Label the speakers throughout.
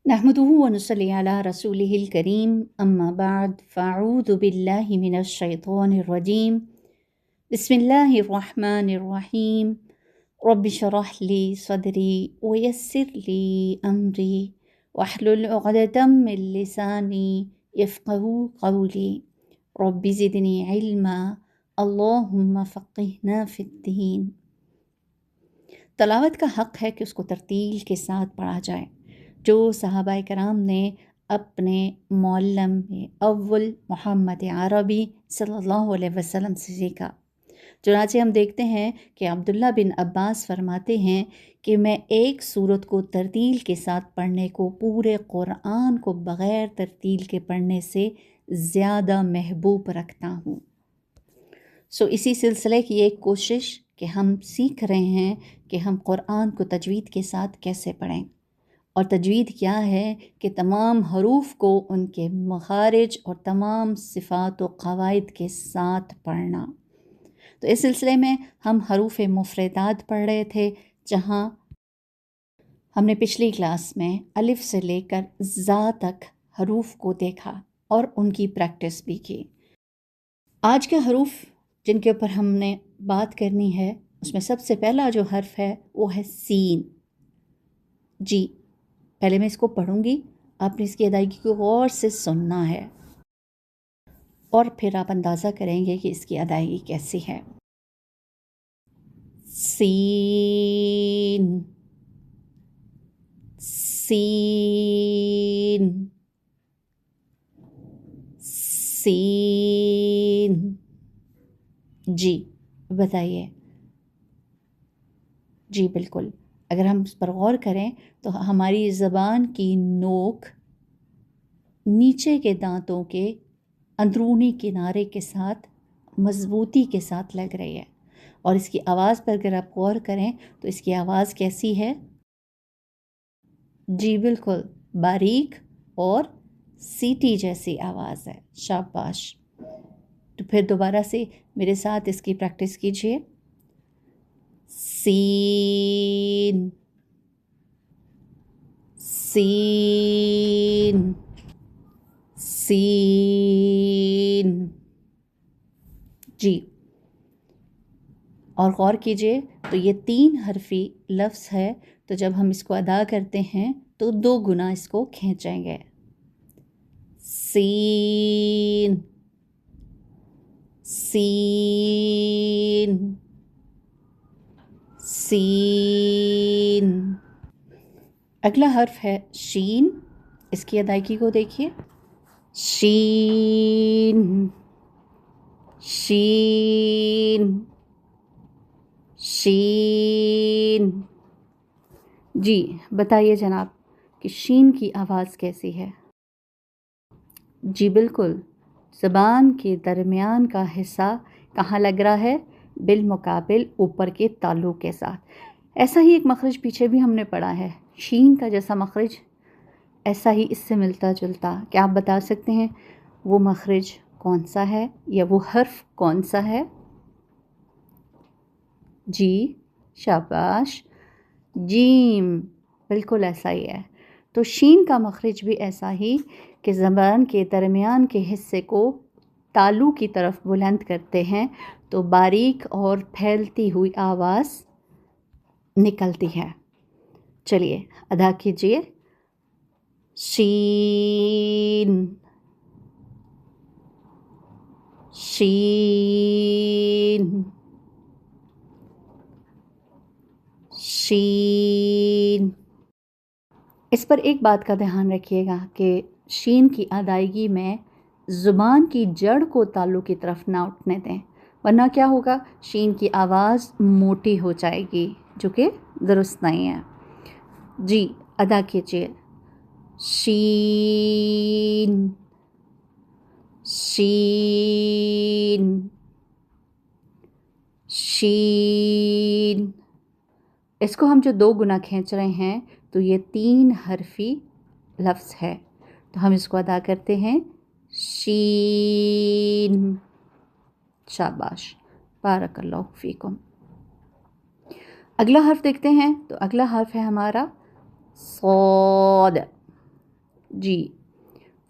Speaker 1: नहमदुहु व नुसल्ली अला रसूलिहिल करीम अम्मा बाद फ़अऊज़ु बिल्लाहि मिनश शैतानिर रजीम बिस्मिल्लाहिर रहमानिर रहीम रब्बि शरह ली सदरी व यस्सिर ली अमरी वहलुल उक़दतम मिन लिसानी यफ़क़हू क़ौली रब्बि ज़िदनी इल्मा अल्लाहुम्मा फ़क़्हिना फ़िद्दीन। तलावत का हक़ है कि उसको तरतील के साथ पढ़ा जाए, जो सहाबाए कराम ने अपने मौल्लम अव्वल मोहम्मद अरबी सल्लल्लाहु अलैहि वसल्लम से सीखा। चुनांचे हम देखते हैं कि अब्दुल्ला बिन अब्बास फरमाते हैं कि मैं एक सूरत को तरतील के साथ पढ़ने को पूरे कुरान को बग़ैर तरतील के पढ़ने से ज़्यादा महबूब रखता हूँ। इसी सिलसिले की एक कोशिश कि हम सीख रहे हैं कि हम कुरान को तजवीद के साथ कैसे पढ़ें, और तजवीद क्या है कि तमाम हरूफ को उनके मखारिज और तमाम सिफ़ात व क़वाइद के साथ पढ़ना। तो इस सिलसिले में हम हरूफ मुफ़रदात पढ़ रहे थे, जहाँ हमने पिछली क्लास में अलिफ से लेकर ज़ा तक हरूफ को देखा और उनकी प्रैक्टिस भी की। आज के हरूफ जिनके ऊपर हमने बात करनी है, उसमें सबसे पहला जो हर्फ है वो है सीन। जी, पहले मैं इसको पढ़ूंगी, आपने इसकी अदायगी को गौर से सुनना है और फिर आप अंदाज़ा करेंगे कि इसकी अदायगी कैसी है। सीन, सीन, सीन। जी बताइए। जी बिल्कुल, अगर हम इस पर गौर करें तो हमारी ज़बान की नोक नीचे के दांतों के अंदरूनी किनारे के साथ मज़बूती के साथ लग रही है, और इसकी आवाज़ पर अगर आप गौर करें तो इसकी आवाज़ कैसी है? जी बिल्कुल, बारीक और सीटी जैसी आवाज़ है। शाबाश। तो फिर दोबारा से मेरे साथ इसकी प्रैक्टिस कीजिए। सीन, सीन, सीन। जी, और गौर कीजिए तो ये 3 हरफी लफ्ज़ है, तो जब हम इसको अदा करते हैं तो 2 गुना इसको खींचेंगे। सीन, सीन, सीन। अगला हर्फ है शीन। इसकी अदायगी को देखिए। शीन, शीन, शीन। जी बताइए जनाब कि शीन की आवाज़ कैसी है? जी बिल्कुल, ज़बान के दरमियान का हिस्सा कहाँ लग रहा है? बिलमुकाबिल ऊपर के तालु के साथ। ऐसा ही एक मखरज पीछे भी हमने पढ़ा है, शीन का जैसा मखरज, ऐसा ही इससे मिलता जुलता। क्या आप बता सकते हैं वो मखरज कौन सा है या वो हर्फ कौन सा है? जी शाबाश, जीम। बिल्कुल ऐसा ही है। तो शीन का मखरज भी ऐसा ही कि ज़बान के दरमियान के हिस्से को तालू की तरफ बुलंद करते हैं तो बारीक और फैलती हुई आवाज़ निकलती है। चलिए अदा कीजिए। शीन, शीन, शीन। इस पर एक बात का ध्यान रखिएगा कि शीन की अदायगी में ज़ुबान की जड़ को तालु की तरफ ना उठने दें, वरना क्या होगा, शीन की आवाज़ मोटी हो जाएगी, जो कि दुरुस्त नहीं है। जी अदा कीजिए। शीन, शीन, शीन। इसको हम जो 2 गुना खींच रहे हैं तो ये 3 हरफी लफ्ज़ है, तो हम इसको अदा करते हैं शीन। शाबाश, बारकल्लाहु फ़ीकुम। अगला हर्फ देखते हैं, तो अगला हर्फ है हमारा सौद। جی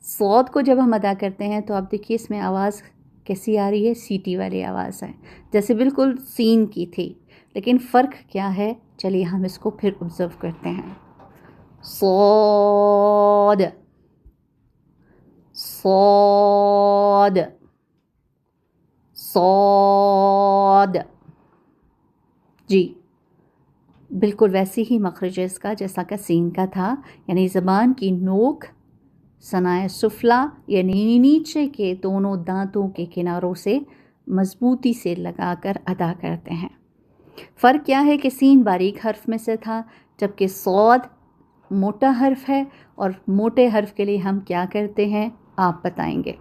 Speaker 1: صاد کو جب ہم ادا کرتے ہیں تو آپ دیکھیے اس میں آواز کیسی آ رہی ہے، سیٹی والی آواز ہے، جیسے بالکل سین کی تھی، لیکن فرق کیا ہے چلیے ہم اس کو پھر آبزرو کرتے ہیں. صاد صاد صاد. جی بالکل ویسی ہی مخرج ہے اس کا جیسا کہ سین کا تھا، یعنی زبان کی نوک ثنائے سفلا یعنی نیچے کے دونوں دانتوں کے کناروں سے مضبوطی سے لگا کر ادا کرتے ہیں. فرق کیا ہے کہ سین باریک حرف میں سے تھا جبکہ صاد موٹا حرف ہے، اور موٹے حرف کے لیے ہم کیا کرتے ہیں آپ بتائیں گے.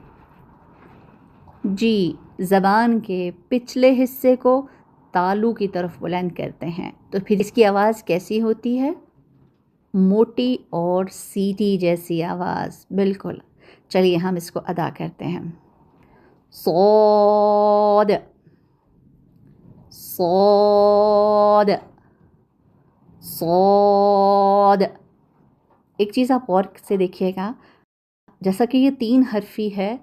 Speaker 1: جی زبان کے پچھلے حصے کو تالو کی طرف بلند کرتے ہیں، تو پھر اس کی آواز کیسی ہوتی ہے؟ موٹی اور سیٹی جیسی آواز. بالکل چلیے ہم اس کو ادا کرتے ہیں. صاد صاد صاد. ایک چیز آپ غور سے دیکھیے گا، جیسا کہ یہ 3 حرفی ہے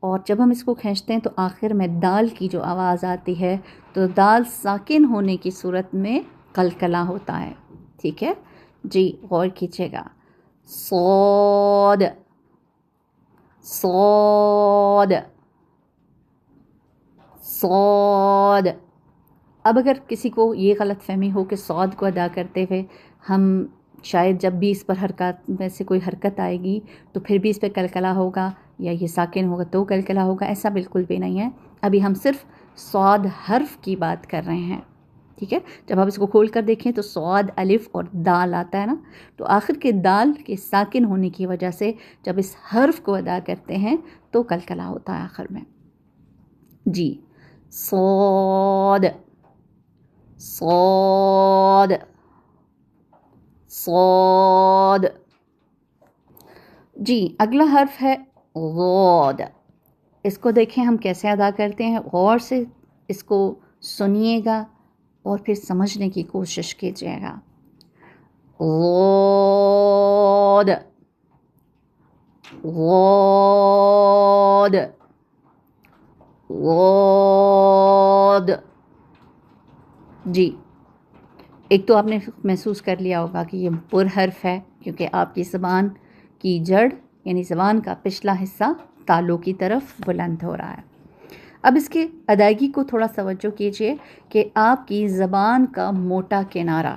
Speaker 1: اور جب ہم اس کو کھینچتے ہیں تو آخر میں دال کی جو آواز آتی ہے تو دال ساکن ہونے کی صورت میں قلقلہ ہوتا ہے. ٹھیک ہے جی غور کیجیے گا. صاد صاد صاد. اب اگر کسی کو یہ غلط فہمی ہو کہ صاد کو ادا کرتے ہوئے ہم شاید جب بھی اس پر حرکات میں سے کوئی حرکت آئے گی تو پھر بھی اس پہ قلقلہ ہوگا یا یہ ساکن ہوگا تو قلقلہ ہوگا، ایسا بالکل بھی نہیں ہے. ابھی ہم صرف صاد حرف کی بات کر رہے ہیں. ٹھیک ہے، جب آپ اس کو کھول کر دیکھیں تو صاد الف اور دال آتا ہے نا، تو آخر کے دال کے ساکن ہونے کی وجہ سے جب اس حرف کو ادا کرتے ہیں تو قلقلہ ہوتا ہے آخر میں. جی صاد صاد صاد. جی اگلا حرف ہے غاد. اس کو دیکھیں ہم کیسے ادا کرتے ہیں، غور سے اس کو سنیے گا اور پھر سمجھنے کی کوشش کیجیے گا. غاد غاد غاد. جی ایک تو آپ نے محسوس کر لیا ہوگا کہ یہ پر حرف ہے کیونکہ آپ کی زبان کی جڑ یعنی زبان کا پچھلا حصہ تالوں کی طرف بلند ہو رہا ہے. اب اس کے ادائیگی کو تھوڑا توجہ کیجئے کہ آپ کی زبان کا موٹا کنارہ،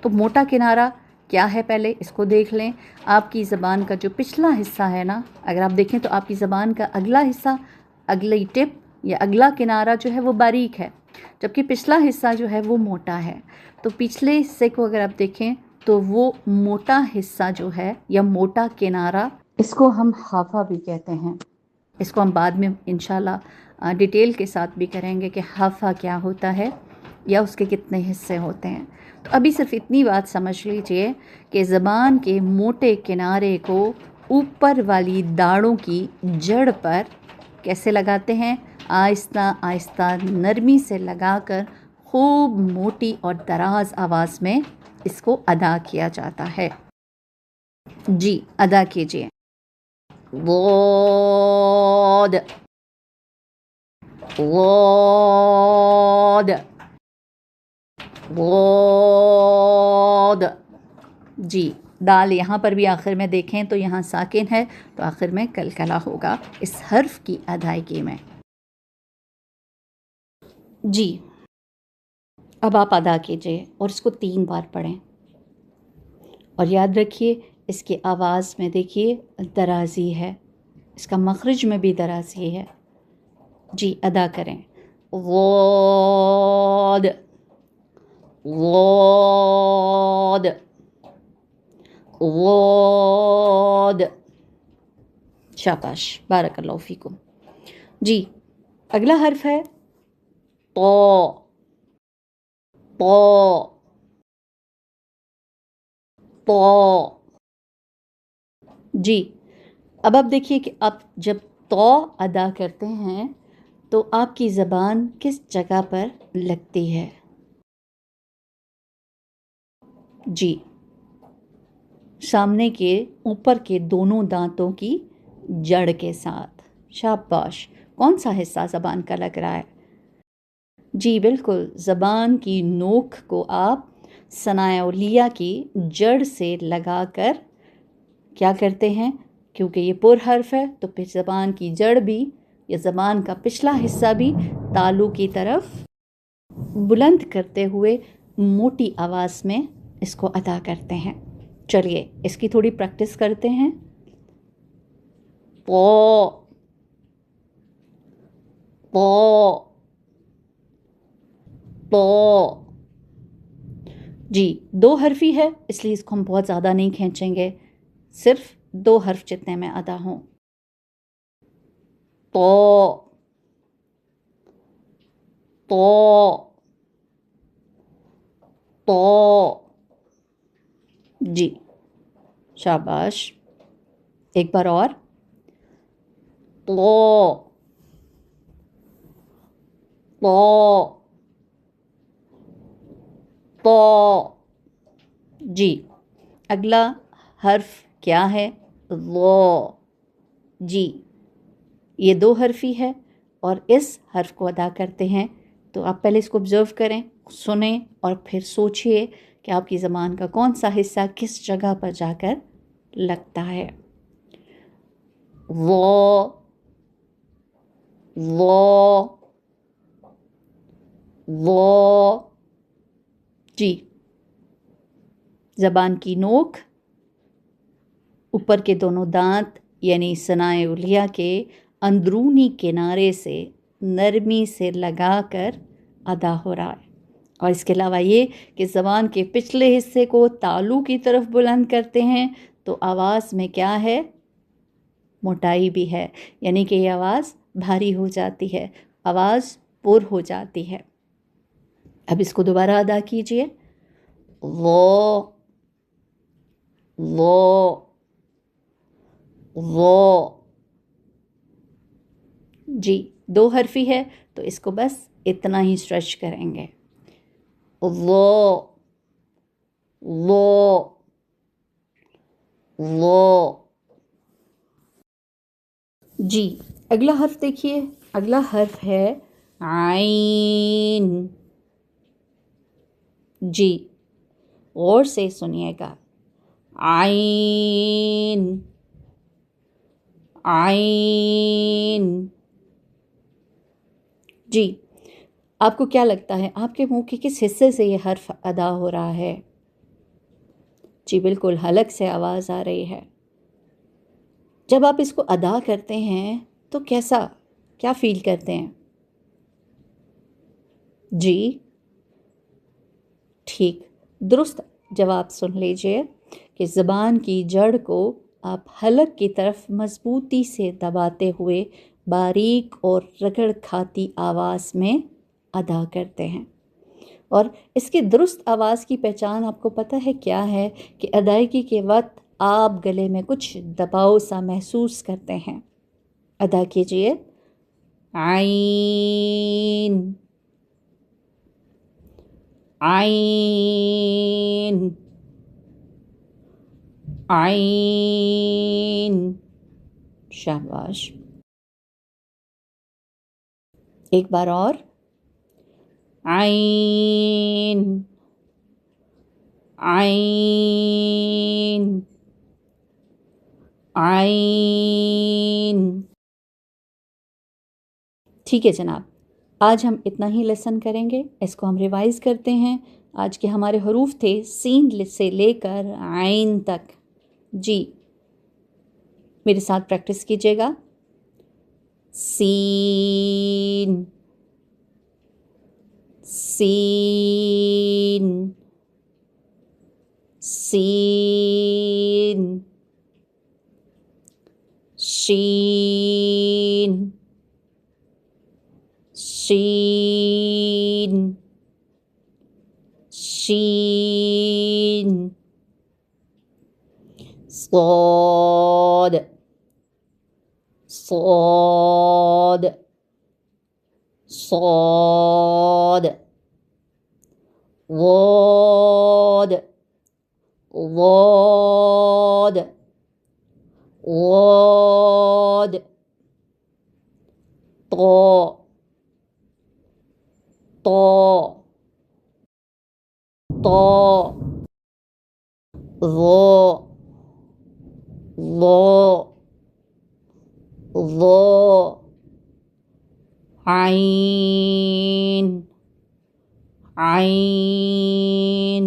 Speaker 1: تو موٹا کنارہ کیا ہے پہلے اس کو دیکھ لیں. آپ کی زبان کا جو پچھلا حصہ ہے نا، اگر آپ دیکھیں تو آپ کی زبان کا اگلا حصہ، اگلی ٹپ یا اگلا کنارہ جو ہے وہ باریک ہے، جبکہ پچھلا حصہ جو ہے وہ موٹا ہے. تو پچھلے حصے کو اگر آپ دیکھیں تو وہ موٹا حصہ جو ہے یا موٹا کنارہ، اس کو ہم حافہ بھی کہتے ہیں. اس کو ہم بعد میں انشاءاللہ ڈیٹیل کے ساتھ بھی کریں گے کہ حافہ کیا ہوتا ہے یا اس کے کتنے حصے ہوتے ہیں. تو ابھی صرف اتنی بات سمجھ لیجئے کہ زبان کے موٹے کنارے کو اوپر والی داڑوں کی جڑ پر کیسے لگاتے ہیں، آہستہ آہستہ نرمی سے لگا کر خوب موٹی اور دراز آواز میں اس کو ادا کیا جاتا ہے. جی ادا کیجئے. غاد غاد غاد. جی دال یہاں پر بھی آخر میں دیکھیں تو یہاں ساکن ہے تو آخر میں قلقلہ ہوگا اس حرف کی ادائیگی میں. جی اب آپ ادا کیجئے اور اس کو 3 بار پڑھیں اور یاد رکھیے اس کی آواز میں دیکھیے درازی ہے، اس کا مخرج میں بھی درازی ہے. جی ادا کریں. غاد غاد غاد. شاباش بارک اللہ فیکم. جی اگلا حرف ہے طا طا طا. جی اب آپ دیکھیے کہ آپ جب طا ادا کرتے ہیں تو آپ کی زبان کس جگہ پر لگتی ہے. جی सामने के ऊपर के दोनों दांतों की जड़ के साथ। शाबाश। कौन सा हिस्सा ज़बान का लग रहा है? जी बिल्कुल, ज़बान की नोक को आप सनाउलिया की जड़ से लगाकर क्या करते हैं? क्योंकि ये पुर हर्फ है तो फिर ज़बान की जड़ भी या ज़बान का पिछला हिस्सा भी तालू की तरफ बुलंद करते हुए मोटी आवाज़ में इसको अदा करते हैं। चलिए इसकी थोड़ी प्रैक्टिस करते हैं। पो पो पो। जी, दो हर्फी है इसलिए इसको हम बहुत ज़्यादा नहीं खींचेंगे, सिर्फ दो हर्फ जितने में अदा हों। पो पो पो। जी शाबाश। एक बार और। पो पो पो। जी, अगला हर्फ क्या है? वो। जी, ये दो हर्फी है और इस हर्फ को अदा करते हैं तो आप पहले इसको ऑब्जर्व करें, सुने और फिर सोचिए कि आपकी ज़बान का कौन सा हिस्सा किस जगह पर जाकर लगता है। वो वो। जी, ज़बान की नोक ऊपर के दोनों दांत यानी सनाए उलिया के अंदरूनी किनारे से नरमी से लगाकर अदा हो रहा है। और इसके अलावा ये कि ज़बान के पिछले हिस्से को तालू की तरफ बुलंद करते हैं तो आवाज़ में क्या है? मोटाई भी है, यानी कि ये आवाज़ भारी हो जाती है, आवाज़ पुर हो जाती है। अब इसको दोबारा अदा कीजिए। वो जी, दो हर्फी है तो इसको बस इतना ही स्ट्रेच करेंगे। वो जी, अगला हर्फ देखिए। अगला हर्फ है आइन। जी, और से सुनिएगा। आइन आइन। जी, आपको क्या लगता है आपके मुंह के किस हिस्से से ये हर्फ अदा हो रहा है? जी बिल्कुल, हलक से आवाज़ आ रही है। जब आप इसको अदा करते हैं तो क्या फील करते हैं? जी ठीक, दुरुस्त जवाब सुन लीजिए कि ज़बान की जड़ को आप हलक की तरफ मज़बूती से दबाते हुए बारीक और रगड़ खाती आवाज़ में अदा करते हैं। और इसकी दुरुस्त आवाज़ की पहचान आपको पता है क्या है? कि अदायगी के वक्त आप गले में कुछ दबाव सा महसूस करते हैं। अदा कीजिए। आइन आइन आइन। शाबाश। एक बार और। आइन आइन आइन। ठीक है जनाब, आज हम इतना ही लेसन करेंगे। इसको हम रिवाइज़ करते हैं। आज के हमारे हरूफ थे सीन से लेकर आइन तक। जी, मेरे साथ प्रैक्टिस कीजिएगा। सीन सीन सीन शीन शीन शीन صاد صاد صاد ضاد ضاد ضاد غاد طا طا طا ظا ظا ظا عين عين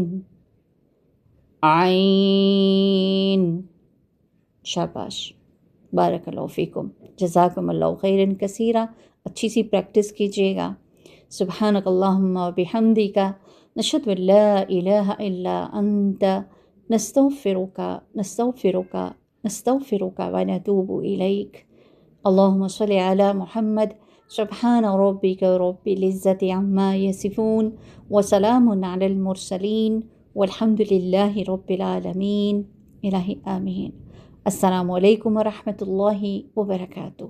Speaker 1: عین. شاباش، بارک اللہ فیکم، جزاکم اللہ خیرا کثیرا. اچھی سی پریکٹس کیجیے گا. سبحانک اللہم و بحمدک، نشہد ان لا الہ الا انت، نستغفرک نستغفرک نستغفرک ونتوب الیک. اللہم صلی علی محمد. سبحان ربک رب العزت عما یصفون وسلام علی المرسلین والحمد للہ رب العالمین. الہی آمین. السلام علیکم ورحمۃ اللہ وبرکاتہ.